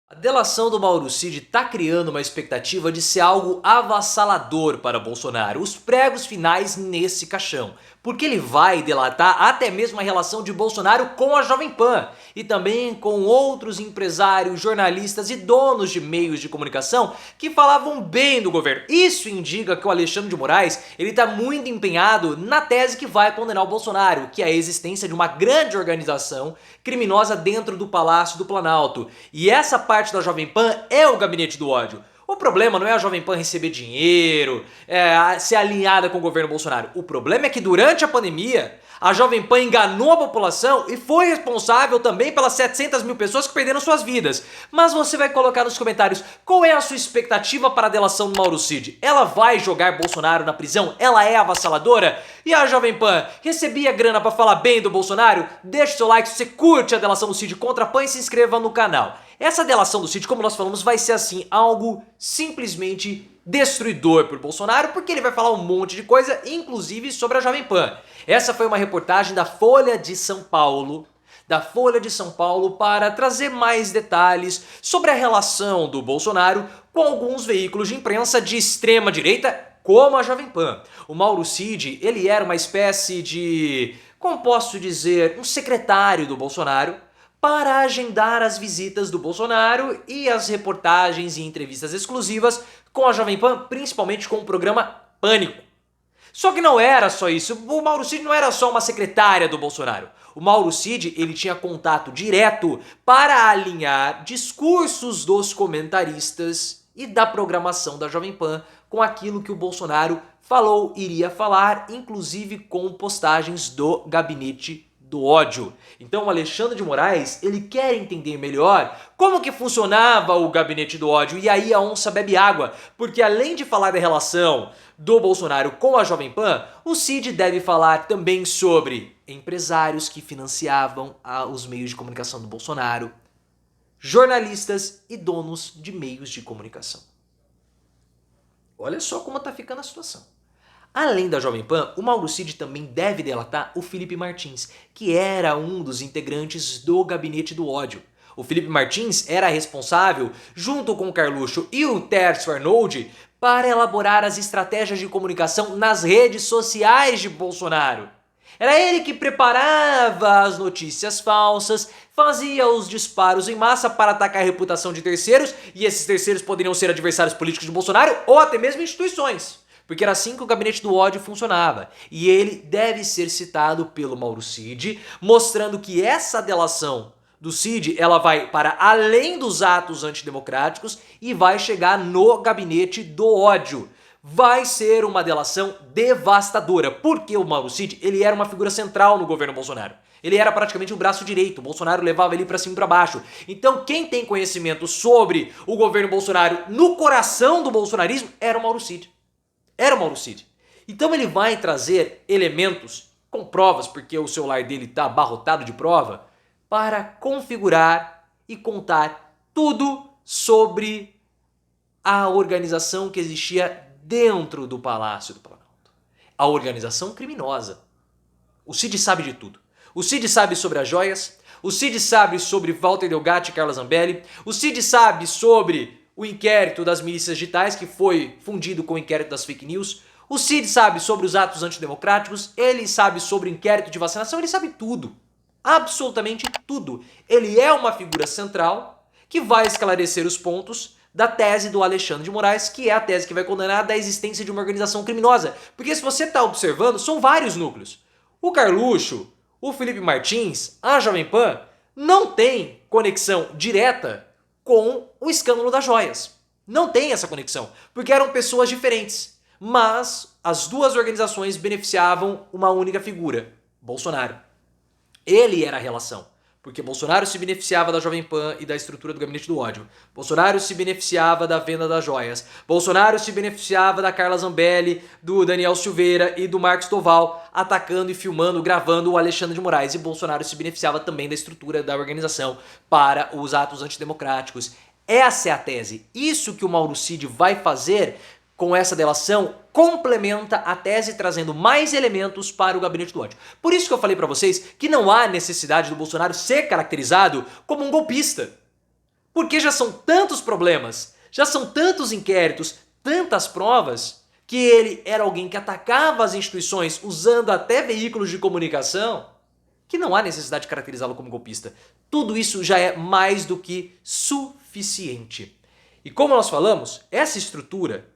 A delação do Mauro Cid está criando uma expectativa de ser algo avassalador para Bolsonaro, os pregos finais nesse caixão, porque ele vai delatar até mesmo a relação de Bolsonaro com a Jovem Pan e também com outros empresários, jornalistas e donos de meios de comunicação que falavam bem do governo. Isso indica que o Alexandre de Moraes ele está muito empenhado na tese que vai condenar o Bolsonaro, que é a existência de uma grande organização criminosa dentro do Palácio do Planalto. E essa parte da Jovem Pan é o gabinete do ódio. O problema não é a Jovem Pan receber dinheiro, ser alinhada com o governo Bolsonaro. O problema é que durante a pandemia, a Jovem Pan enganou a população e foi responsável também pelas 700 mil pessoas que perderam suas vidas. Mas você vai colocar nos comentários qual é a sua expectativa para a delação do Mauro Cid. Ela vai jogar Bolsonaro na prisão? Ela é avassaladora? E a Jovem Pan recebia grana para falar bem do Bolsonaro? Deixe seu like se você curte a delação do Cid contra a Pan e se inscreva no canal. Essa delação do Cid, como nós falamos, vai ser assim, algo simplesmente destruidor por Bolsonaro, porque ele vai falar um monte de coisa, inclusive sobre a Jovem Pan. Essa foi uma reportagem da Folha de São Paulo, para trazer mais detalhes sobre a relação do Bolsonaro com alguns veículos de imprensa de extrema direita, como a Jovem Pan. O Mauro Cid, ele era uma espécie de, como posso dizer, um secretário do Bolsonaro, para agendar as visitas do Bolsonaro e as reportagens e entrevistas exclusivas com a Jovem Pan, principalmente com o programa Pânico. Só que não era só isso, o Mauro Cid não era só uma secretária do Bolsonaro. O Mauro Cid, ele tinha contato direto para alinhar discursos dos comentaristas e da programação da Jovem Pan com aquilo que o Bolsonaro falou, iria falar, inclusive com postagens do gabinete do ódio. Então o Alexandre de Moraes, ele quer entender melhor como que funcionava o gabinete do ódio, e aí a onça bebe água, porque além de falar da relação do Bolsonaro com a Jovem Pan, o Cid deve falar também sobre empresários que financiavam os meios de comunicação do Bolsonaro, jornalistas e donos de meios de comunicação. Olha só como tá ficando a situação. Além da Jovem Pan, o Mauro Cid também deve delatar o Felipe Martins, que era um dos integrantes do gabinete do ódio. O Felipe Martins era responsável, junto com o Carluxo e o Tércio Arnoldi, para elaborar as estratégias de comunicação nas redes sociais de Bolsonaro. Era ele que preparava as notícias falsas, fazia os disparos em massa para atacar a reputação de terceiros, e esses terceiros poderiam ser adversários políticos de Bolsonaro ou até mesmo instituições. Porque era assim que o gabinete do ódio funcionava. E ele deve ser citado pelo Mauro Cid, mostrando que essa delação do Cid, ela vai para além dos atos antidemocráticos e vai chegar no gabinete do ódio. Vai ser uma delação devastadora, porque o Mauro Cid, ele era uma figura central no governo Bolsonaro. Ele era praticamente o braço direito, o Bolsonaro levava ele para cima e para baixo. Então quem tem conhecimento sobre o governo Bolsonaro no coração do bolsonarismo era o Mauro Cid. Era o Mauro Cid. Então ele vai trazer elementos com provas, porque o celular dele está abarrotado de prova, para configurar e contar tudo sobre a organização que existia dentro do Palácio do Planalto. A organização criminosa. O Cid sabe de tudo. O Cid sabe sobre as joias, o Cid sabe sobre Walter Delgatti e Carla Zambelli, o Cid sabe sobre o inquérito das milícias digitais, que foi fundido com o inquérito das fake news. O Cid sabe sobre os atos antidemocráticos, ele sabe sobre o inquérito de vacinação, ele sabe tudo. Absolutamente tudo. Ele é uma figura central que vai esclarecer os pontos da tese do Alexandre de Moraes, que é a tese que vai condenar da existência de uma organização criminosa. Porque se você está observando, são vários núcleos. O Carluxo, o Felipe Martins, a Jovem Pan, não tem conexão direta com o escândalo das joias. Não tem essa conexão, porque eram pessoas diferentes. Mas as duas organizações beneficiavam uma única figura, Bolsonaro. Ele era a relação, porque Bolsonaro se beneficiava da Jovem Pan e da estrutura do gabinete do ódio. Bolsonaro se beneficiava da venda das joias. Bolsonaro se beneficiava da Carla Zambelli, do Daniel Silveira e do Marcos Toval, atacando e filmando, gravando o Alexandre de Moraes. E Bolsonaro se beneficiava também da estrutura da organização para os atos antidemocráticos. Essa é a tese. Isso que o Mauro Cid vai fazer com essa delação complementa a tese, trazendo mais elementos para o gabinete do ódio. Por isso que eu falei para vocês que não há necessidade do Bolsonaro ser caracterizado como um golpista. Porque já são tantos problemas, já são tantos inquéritos, tantas provas, que ele era alguém que atacava as instituições usando até veículos de comunicação, que não há necessidade de caracterizá-lo como golpista. Tudo isso já é mais do que suficiente. E como nós falamos, essa estrutura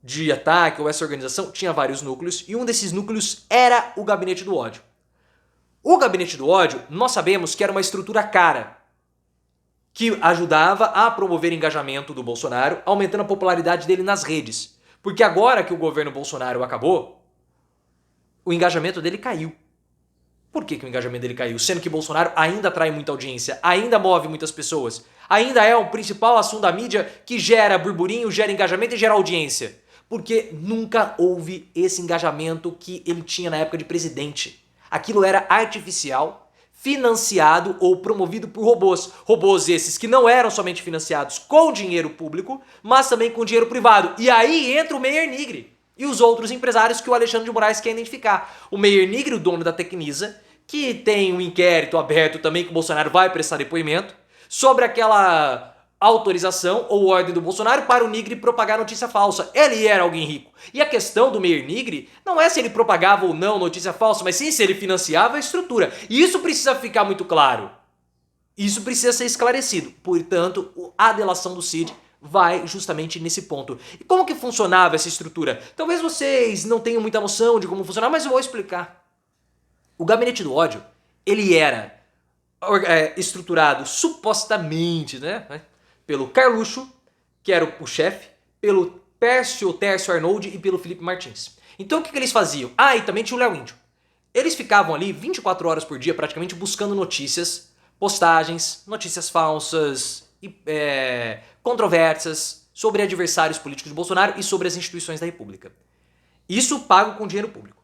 de ataque ou essa organização tinha vários núcleos e um desses núcleos era o Gabinete do Ódio. O Gabinete do Ódio, nós sabemos que era uma estrutura cara, que ajudava a promover o engajamento do Bolsonaro, aumentando a popularidade dele nas redes. Porque agora que o governo Bolsonaro acabou, o engajamento dele caiu. Por que o engajamento dele caiu? Sendo que Bolsonaro ainda atrai muita audiência, ainda move muitas pessoas, ainda é o principal assunto da mídia que gera burburinho, gera engajamento e gera audiência. Porque nunca houve esse engajamento que ele tinha na época de presidente. Aquilo era artificial, financiado ou promovido por robôs. Robôs esses que não eram somente financiados com dinheiro público, mas também com dinheiro privado. E aí entra o Meyer Nigre e os outros empresários que o Alexandre de Moraes quer identificar. O Meyer Nigre, o dono da Tecnisa, que tem um inquérito aberto também que o Bolsonaro vai prestar depoimento sobre aquela autorização ou ordem do Bolsonaro para o Nigre propagar notícia falsa. Ele era alguém rico. E a questão do Meyer Nigre não é se ele propagava ou não notícia falsa, mas sim se ele financiava a estrutura. E isso precisa ficar muito claro. Isso precisa ser esclarecido. Portanto, a delação do Cid vai justamente nesse ponto. E como que funcionava essa estrutura? Talvez vocês não tenham muita noção de como funcionava, mas eu vou explicar. O Gabinete do Ódio, ele era estruturado supostamente, né, pelo Carluxo, que era o chefe, pelo Tércio Arnold e pelo Felipe Martins. Então o que eles faziam? Ah, e também tinha o Léo Índio. Eles ficavam ali 24 horas por dia praticamente buscando notícias, postagens, notícias falsas, controversas sobre adversários políticos de Bolsonaro e sobre as instituições da República. Isso pago com dinheiro público.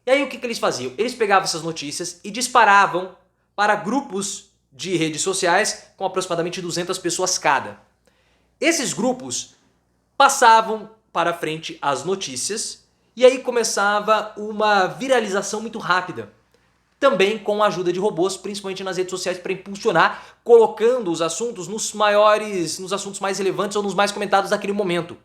E aí o que eles faziam? Eles pegavam essas notícias e disparavam para grupos de redes sociais com aproximadamente 200 pessoas cada. Esses grupos passavam para frente as notícias e aí começava uma viralização muito rápida. Também com a ajuda de robôs, principalmente nas redes sociais, para impulsionar, colocando os assuntos nos assuntos mais relevantes ou nos mais comentados daquele momento.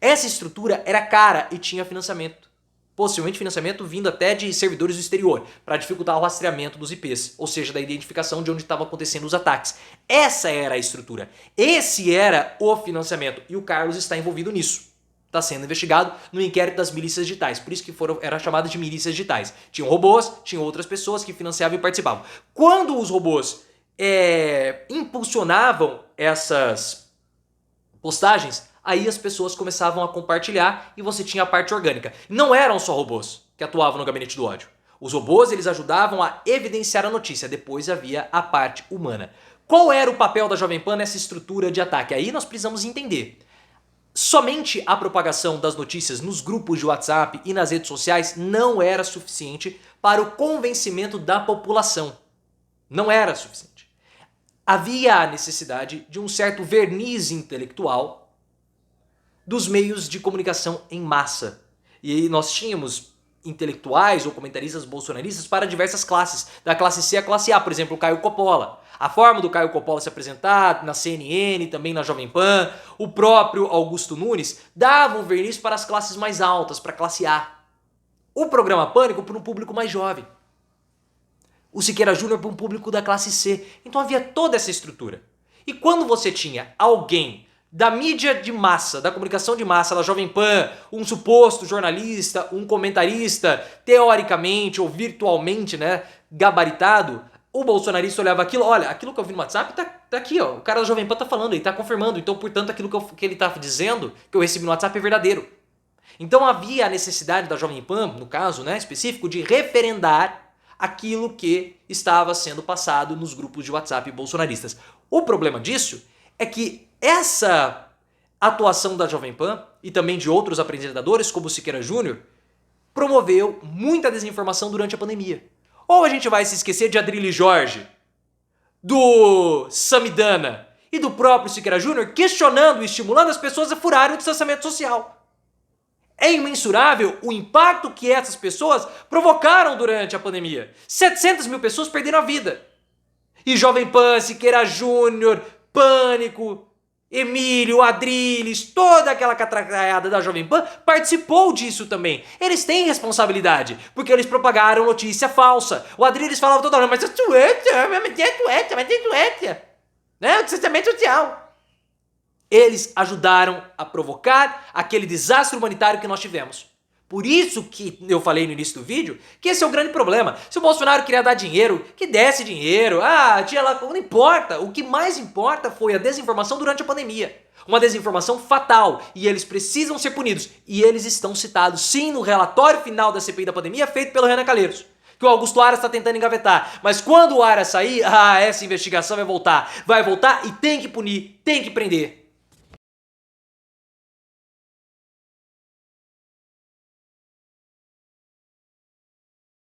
Essa estrutura era cara e tinha financiamento. Possivelmente financiamento vindo até de servidores do exterior, para dificultar o rastreamento dos IPs, ou seja, da identificação de onde estavam acontecendo os ataques. Essa era a estrutura. Esse era o financiamento. E o Carlos está envolvido nisso. Está sendo investigado no inquérito das milícias digitais. Por isso que era chamado de milícias digitais. Tinham robôs, tinham outras pessoas que financiavam e participavam. Quando os robôs impulsionavam essas postagens, aí as pessoas começavam a compartilhar e você tinha a parte orgânica. Não eram só robôs que atuavam no Gabinete do Ódio. Os robôs, eles ajudavam a evidenciar a notícia. Depois havia a parte humana. Qual era o papel da Jovem Pan nessa estrutura de ataque? Aí nós precisamos entender. Somente a propagação das notícias nos grupos de WhatsApp e nas redes sociais não era suficiente para o convencimento da população. Não era suficiente. Havia a necessidade de um certo verniz intelectual dos meios de comunicação em massa. E aí nós tínhamos intelectuais ou comentaristas bolsonaristas para diversas classes, da classe C à classe A, por exemplo, o Caio Coppola. A forma do Caio Coppola se apresentar na CNN, também na Jovem Pan, o próprio Augusto Nunes, dava um verniz para as classes mais altas, para a classe A. O programa Pânico para um público mais jovem. O Siqueira Júnior para um público da classe C. Então havia toda essa estrutura. E quando você tinha alguém da mídia de massa, da comunicação de massa, da Jovem Pan, um suposto jornalista, um comentarista, teoricamente ou virtualmente, né, gabaritado, o bolsonarista olhava aquilo, olha, aquilo que eu vi no WhatsApp tá aqui, ó, o cara da Jovem Pan tá falando, ele tá confirmando, então, portanto, aquilo que ele tá dizendo, que eu recebi no WhatsApp é verdadeiro. Então havia a necessidade da Jovem Pan, no caso, né, específico, de referendar aquilo que estava sendo passado nos grupos de WhatsApp bolsonaristas. O problema disso é que essa atuação da Jovem Pan e também de outros apresentadores, como o Siqueira Júnior, promoveu muita desinformação durante a pandemia. Ou a gente vai se esquecer de Adrilho Jorge, do Samidana e do próprio Siqueira Júnior questionando e estimulando as pessoas a furarem o distanciamento social. É imensurável o impacto que essas pessoas provocaram durante a pandemia. 700 mil pessoas perderam a vida. E Jovem Pan, Siqueira Júnior, Pânico, Emílio, Adrilles, toda aquela catracaiada da Jovem Pan participou disso também. Eles têm responsabilidade, porque eles propagaram notícia falsa. O Adrilles falava toda hora, mas é tueta, mas tem tueta, né? O distanciamento social. Eles ajudaram a provocar aquele desastre humanitário que nós tivemos. Por isso que eu falei no início do vídeo que esse é o grande problema. Se o Bolsonaro queria dar dinheiro, que desse dinheiro. Tinha lá, não importa. O que mais importa foi a desinformação durante a pandemia. Uma desinformação fatal. E eles precisam ser punidos. E eles estão citados, sim, no relatório final da CPI da pandemia feito pelo Renan Calheiros, que o Augusto Aras está tentando engavetar. Mas quando o Aras sair, essa investigação vai voltar. Vai voltar e tem que punir, tem que prender.